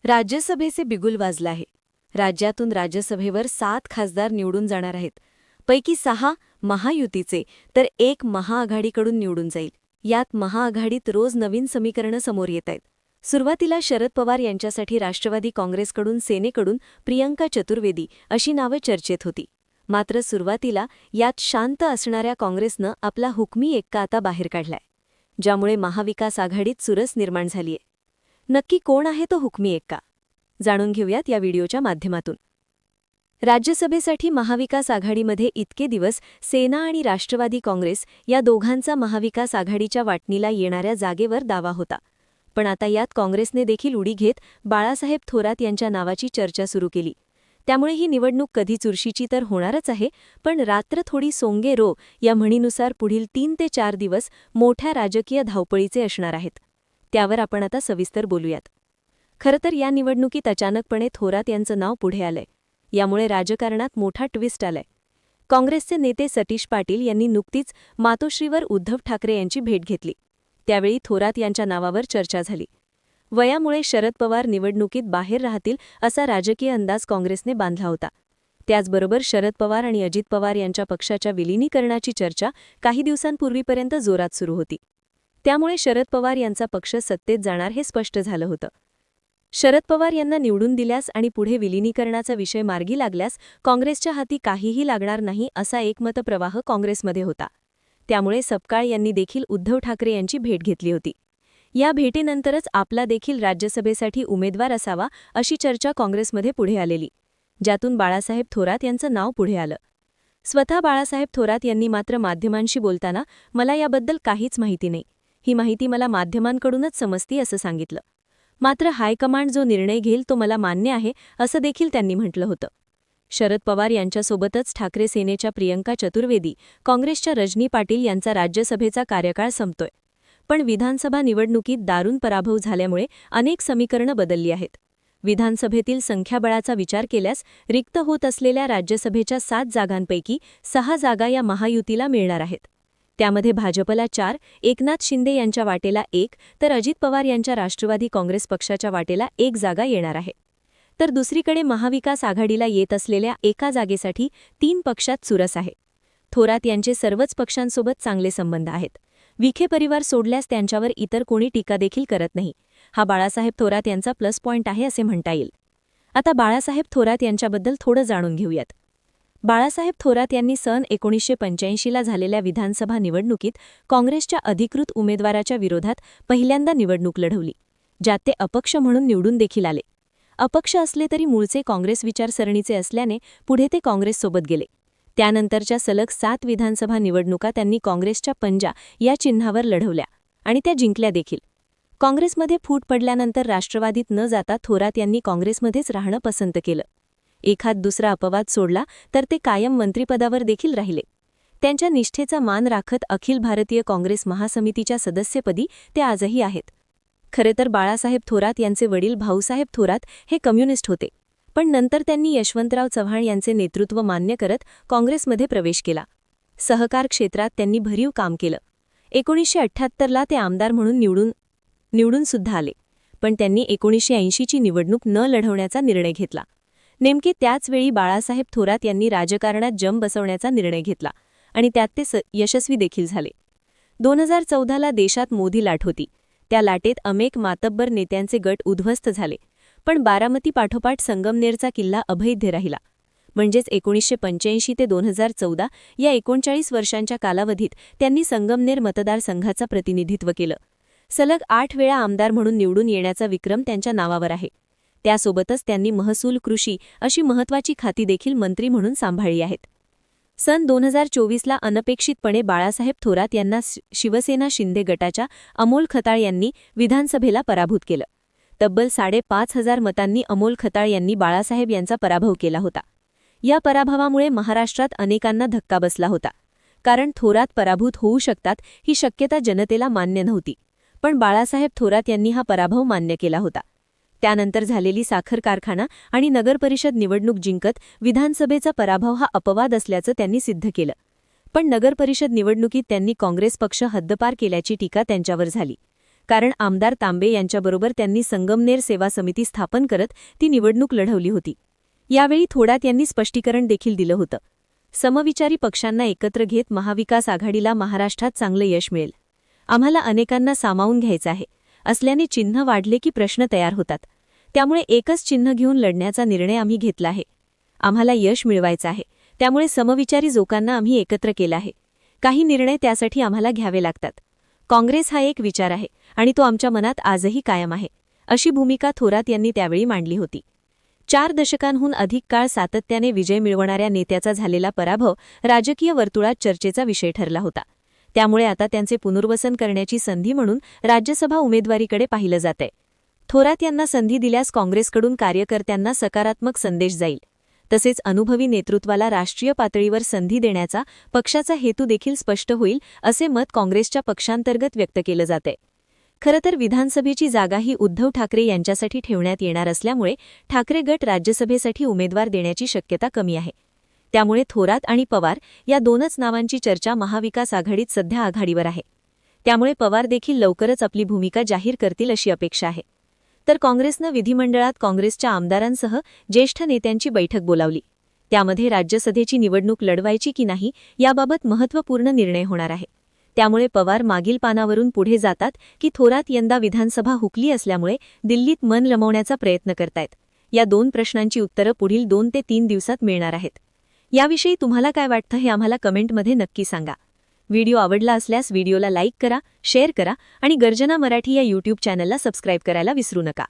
राज्यसभेचे बिगुल वाजलं आहे. राज्यातून राज्यसभेवर 7 खासदार निवडून जाणार आहेत. पैकी 6 महायुतीचे तर 1 महाआघाडीकडून निवडून जाईल. यात महाआघाडीत रोज नवीन समीकरणं समोर येत आहेत. सुरुवातीला शरद पवार यांच्यासाठी राष्ट्रवादी काँग्रेसकडून सेनेकडून प्रियंका चतुर्वेदी अशी नावं चर्चेत होती. मात्र सुरुवातीला यात शांत असणाऱ्या काँग्रेसनं आपला हुकमी एक्का आता बाहेर काढलाय, ज्यामुळे महाविकास आघाडीत चुरस निर्माण झालीय. नक्की कोण आहे तो हुकमी एक्का? जाणून घेऊयात या व्हिडिओच्या माध्यमातून. राज्यसभेसाठी महाविकास आघाडीमध्ये इतके दिवस सेना आणि राष्ट्रवादी काँग्रेस या दोघांचा महाविकास आघाडीच्या वाटणीला येणाऱ्या जागेवर दावा होता. पण आता यात काँग्रेसने देखील उडी घेत बाळासाहेब थोरात यांच्या नावाची चर्चा सुरू केली. त्यामुळे ही निवडणूक कधी चुरशीची तर होणारच आहे, पण रात्र थोडी सोंगे रो या म्हणीनुसार पुढील 3 ते 4 दिवस मोठ्या राजकीय धावपळीचे असणार आहेत. त्यावर आपण आता सविस्तर बोलूयात. खरं तर या निवडणुकीत अचानकपणे थोरात यांचं नाव पुढे आलंय. यामुळे राजकारणात मोठा ट्विस्ट आलाय. काँग्रेसचे नेते सतीश पाटील यांनी नुकतीच मातोश्रीवर उद्धव ठाकरे यांची भेट घेतली. त्यावेळी थोरात यांच्या नावावर चर्चा झाली. वयामुळे शरद पवार निवडणुकीत बाहेर राहतील असा राजकीय अंदाज काँग्रेसने बांधला होता. त्याचबरोबर शरद पवार आणि अजित पवार यांच्या पक्षाच्या विलिनीकरणाची चर्चा काही दिवसांपूर्वीपर्यंत जोरात सुरू होती. त्यामुळे शरद पवार यांचा पक्ष सत्तेत जाणार हे स्पष्ट झालं होतं. शरद पवार यांना निवडून दिल्यास आणि पुढे विलिनीकरणाचा विषय मार्गी लागल्यास काँग्रेसच्या हाती काहीही लागणार नाही असा एकमतप्रवाह काँग्रेसमध्ये होता. त्यामुळे सपकाळ यांनी देखील उद्धव ठाकरे यांची भेट घेतली होती. या भेटीनंतरच आपला देखील राज्यसभेसाठी उमेदवार असावा अशी चर्चा काँग्रेसमध्ये पुढे आलेली, ज्यातून बाळासाहेब थोरात यांचं नाव पुढे आलं. स्वतः बाळासाहेब थोरात यांनी मात्र माध्यमांशी बोलताना मला याबद्दल काहीच माहिती नाही, ही माहिती मला माध्यमांकडूनच समजती असं सांगितलं. मात्र हायकमांड जो निर्णय घेईल तो मला मान्य आहे असं देखील त्यांनी म्हटलं होतं. शरद पवार यांच्यासोबतच ठाकरे सेनेच्या प्रियंका चतुर्वेदी, काँग्रेसच्या रजनी पाटील यांचा राज्यसभेचा कार्यकाळ संपतोय. पण विधानसभा निवडणुकीत दारुण पराभव झाल्यामुळे अनेक समीकरणं बदलली आहेत. विधानसभेतील संख्याबळाचा विचार केल्यास रिक्त होत असलेल्या राज्यसभेच्या 7 जागांपैकी 6 जागा या महायुतीला मिळणार आहेत. त्यामध्ये भाजपला 4, एकनाथ शिंदे यांच्या वाटेला 1 तर अजित पवार यांच्या राष्ट्रवादी काँग्रेस पक्षाच्या वाटेला 1 जागा येणार आहे. तर दुसरीकडे महाविकास आघाडीला येत असलेल्या एका जागेसाठी 3 पक्षात चुरस आहे. थोरात यांचे सर्वच पक्षांसोबत चांगले संबंध आहेत. विखे परिवार सोडल्यास त्यांच्यावर इतर कोणी टीका देखील करत नाही. हा बाळासाहेब थोरात यांचा प्लस पॉइंट आहे असे म्हणता येईल. आता बाळासाहेब थोरात यांच्याबद्दल थोडं जाणून घेऊयात. बाळासाहेब थोरात यांनी सन 1985ला झालेल्या विधानसभा निवडणुकीत काँग्रेसच्या अधिकृत उमेदवाराच्या विरोधात पहिल्यांदा निवडणूक लढवली, ज्यात ते अपक्ष म्हणून निवडून देखील आले. अपक्ष असले तरी मूळचे काँग्रेस विचारसरणीचे असल्याने पुढे ते काँग्रेससोबत गेले. त्यानंतरच्या सलग 7 विधानसभा निवडणुका त्यांनी काँग्रेसच्या पंजा या चिन्हावर लढवल्या आणि त्या जिंकल्या देखील. काँग्रेसमध्ये फूट पडल्यानंतर राष्ट्रवादीत न जाता थोरात यांनी काँग्रेसमध्येच राहणं पसंत केलं. एखाद दुसरा अपवाद सोडला तर ते कायम मंत्रिपदावर देखील राहिले. त्यांच्या निष्ठेचा मान राखत अखिल भारतीय काँग्रेस महासमितीच्या सदस्यपदी ते आजही आहेत. खरे तर बाळासाहेब थोरात यांचे वडील भाऊसाहेब थोरात हे कम्युनिस्ट होते, पण नंतर त्यांनी यशवंतराव चव्हाण यांचे नेतृत्व मान्य करत काँग्रेसमध्ये प्रवेश केला. सहकार क्षेत्रात त्यांनी भरीव काम केलं. 1978ला ते आमदार म्हणून निवडून सुद्धा आले, पण त्यांनी 1980ची निवडणूक न लढवण्याचा निर्णय घेतला. नेमके त्याच वेळी बाळासाहेब थोरात यांनी राजकारणात जम बसवण्याचा निर्णय घेतला आणि त्यात ते यशस्वी देखील झाले. 2014ला देशात मोदी लाट होती. त्या लाटेत अनेक मातब्बर नेत्यांचे गट उद्ध्वस्त झाले, पण बारामती पाठोपाठ संगमनेरचा किल्ला अभेद्य राहिला. म्हणजेच 1985 ते 2014 या 39 वर्षांच्या कालावधीत त्यांनी संगमनेर मतदारसंघाचं प्रतिनिधित्व केलं. सलग 8 वेळा आमदार म्हणून निवडून येण्याचा विक्रम त्यांच्या नावावर आहे. त्यासोबतच त्यांनी महसूल, कृषी अशी महत्त्वाची खाती देखील मंत्री म्हणून सांभाळली आहेत. सन 2024ला अनपेक्षितपणे बाळासाहेब थोरात यांना शिवसेना शिंदे गटाच्या अमोल खताळ यांनी विधानसभेला पराभूत केलं. तब्बल 5,500 मतांनी अमोल खताळ यांनी बाळासाहेब यांचा पराभव केला होता. या पराभवामुळे महाराष्ट्रात अनेकांना धक्का बसला होता, कारण थोरात पराभूत होऊ शकतात ही शक्यता जनतेला मान्य नव्हती. पण बाळासाहेब थोरात यांनी हा पराभव मान्य केला होता. त्यानंतर झालेली साखर कारखाना आणि नगरपरिषद निवडणूक जिंकत विधानसभेचा पराभव हा अपवाद असल्याचं त्यांनी सिद्ध केलं. पण नगरपरिषद निवडणुकीत त्यांनी काँग्रेस पक्ष हद्दपार केल्याची टीका त्यांच्यावर झाली. कारण आमदार तांबे यांच्याबरोबर त्यांनी संगमनेर सेवा समिती स्थापन करत ती निवडणूक लढवली होती. यावेळी थोरात यांनी स्पष्टीकरण देखील दिलं होतं. समविचारी पक्षांना एकत्र घेत महाविकास आघाडीला महाराष्ट्रात चांगलं यश मिळेल. आम्हाला अनेकांना सामावून घ्यायचं आहे असल्याने चिन्ह वाढले की प्रश्न तयार होतात. त्यामुळे एकच चिन्ह घेऊन लढण्याचा निर्णय आम्ही घेतला आहे. आम्हाला यश मिळवायचं आहे, त्यामुळे समविचारी लोकांना आम्ही एकत्र केलं आहे. काही निर्णय त्यासाठी आम्हाला घ्यावे लागतात. काँग्रेस हा एक विचार आहे आणि तो आमच्या मनात आजही कायम आहे, अशी भूमिका थोरात यांनी त्यावेळी मांडली होती. 4 दशकांहून अधिक काळ सातत्याने विजय मिळवणाऱ्या नेत्याचा झालेला पराभव राजकीय वर्तुळात चर्चेचा विषय ठरला होता. त्यामुळे आता त्यांचे पुनर्वसन करण्याची संधी म्हणून राज्यसभा उमेदवारीकडे पाहिलं जातंय. थोरात यांना संधी दिल्यास काँग्रेसकडून कार्यकर्त्यांना सकारात्मक संदेश जाईल. तसेच अनुभवी नेतृत्वाला राष्ट्रीय पातळीवर संधी देण्याचा पक्षाचा हेतू देखील स्पष्ट होईल, असे मत काँग्रेसच्या पक्षांतर्गत व्यक्त केलं जातंय. खरं तर विधानसभेची जागा ही उद्धव ठाकरे यांच्यासाठी ठेवण्यात येणार असल्यामुळे ठाकरे गट राज्यसभेसाठी उमेदवार देण्याची शक्यता कमी आहे. त्यामुळे थोरात आणि पवार या दोनच नावांची चर्चा महाविकास आघाडीत सध्या आघाडीवर आहे. त्यामुळे पवार देखील लवकरच आपली भूमिका जाहीर करतील अशी अपेक्षा आहे. तर काँग्रेसनं विधिमंडळात काँग्रेसच्या आमदारांसह ज्येष्ठ नेत्यांची बैठक बोलावली. त्यामध्ये राज्यसभेची निवडणूक लढवायची की नाही याबाबत महत्त्वपूर्ण निर्णय होणार आहे. त्यामुळे पवार मागील पानावरून पुढे जातात की थोरात यंदा विधानसभा हुकली असल्यामुळे दिल्लीत मन रमवण्याचा प्रयत्न करतायत. या 2 प्रश्नांची उत्तरं पुढील 2 ते 3 दिवसात मिळणार आहेत. याविषयी तुम्हाला काय वाटतं हे आम्हाला कमेंटमध्ये नक्की सांगा. व्हिडिओ आवडला असल्यास व्हिडिओला लाईक करा, शेअर करा आणि गर्जना मराठी या यूट्यूब चॅनलला सबस्क्राईब करायला विसरू नका.